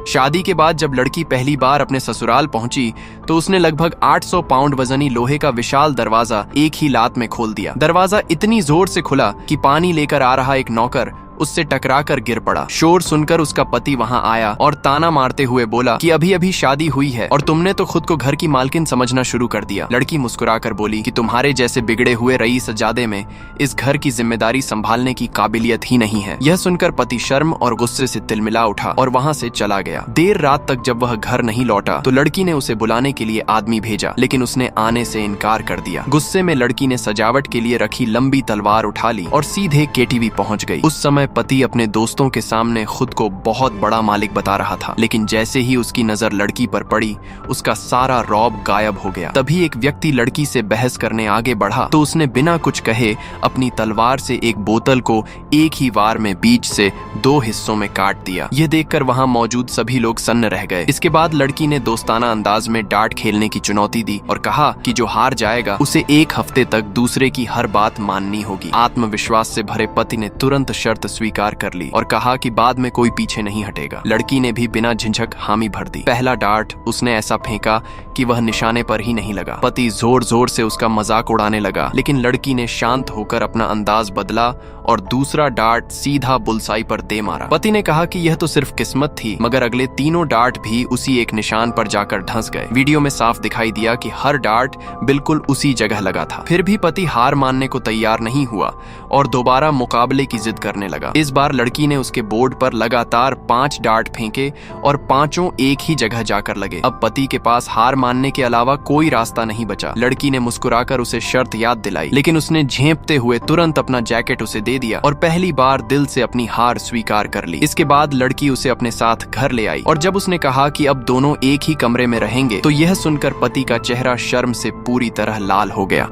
शादी के बाद जब लड़की पहली बार अपने ससुराल पहुंची तो उसने लगभग 800 पाउंड वजनी लोहे का विशाल दरवाजा एक ही लात में खोल दिया। दरवाजा इतनी जोर से खुला कि पानी लेकर आ रहा एक नौकर उससे टकराकर गिर पड़ा। शोर सुनकर उसका पति वहां आया और ताना मारते हुए बोला कि अभी अभी शादी हुई है और तुमने तो खुद को घर की मालकिन समझना शुरू कर दिया। लड़की मुस्कुराकर बोली कि तुम्हारे जैसे बिगड़े हुए रईसजादे में इस घर की जिम्मेदारी संभालने की काबिलियत ही नहीं है। यह सुनकर पति शर्म और गुस्से से तिलमिला उठा और वहां से चला गया। देर रात तक जब वह घर नहीं लौटा तो लड़की ने उसे बुलाने के लिए आदमी भेजा, लेकिन उसने आने से इनकार कर दिया। गुस्से में लड़की ने सजावट के लिए रखी लंबी तलवार उठा ली और सीधे केटीवी पहुंच गई। उस समय पति अपने दोस्तों के सामने खुद को बहुत बड़ा मालिक बता रहा था, लेकिन जैसे ही उसकी नजर लड़की पर पड़ी उसका सारा रौब गायब हो गया। तभी एक व्यक्ति लड़की से बहस करने आगे बढ़ा तो उसने बिना कुछ कहे अपनी तलवार से एक बोतल को एक ही वार में बीच से 2 हिस्सों में काट दिया। यह देखकर वहां मौजूद सभी लोग सन्न रह गए। इसके बाद लड़की ने दोस्ताना अंदाज में डार्ट खेलने की चुनौती दी और कहा कि जो हार जाएगा उसे 1 हफ्ते तक दूसरे की हर बात माननी होगी। आत्मविश्वास से भरे पति ने तुरंत शर्त स्वीकार कर ली और कहा कि बाद में कोई पीछे नहीं हटेगा। लड़की ने भी बिना झिझक हामी भर दी। पहला डार्ट उसने ऐसा फेंका कि वह निशाने पर ही नहीं लगा। पति जोर जोर से उसका मजाक उड़ाने लगा, लेकिन लड़की ने शांत होकर अपना अंदाज बदला और दूसरा डार्ट सीधा बुलसाई पर दे मारा। पति ने कहा कि यह तो सिर्फ किस्मत थी, मगर अगले तीनों डार्ट भी उसी एक निशान पर जाकर धंस गए। वीडियो में साफ दिखाई दिया कि हर डार्ट बिल्कुल उसी जगह लगा था। फिर भी पति हार मानने को तैयार नहीं हुआ और दोबारा मुकाबले की जिद करने लगा। इस बार लड़की ने उसके बोर्ड पर लगातार 5 डार्ट फेंके और पांचों एक ही जगह जाकर लगे। अब पति के पास हार मानने के अलावा कोई रास्ता नहीं बचा। लड़की ने मुस्कुराकर उसे शर्त याद दिलाई, लेकिन उसने झेंपते हुए तुरंत अपना जैकेट उसे दे दिया और पहली बार दिल से अपनी हार स्वीकार कर ली। इसके बाद लड़की उसे अपने साथ घर ले आई और जब उसने कहा कि अब दोनों एक ही कमरे में रहेंगे तो यह सुनकर पति का चेहरा शर्म से पूरी तरह लाल हो गया।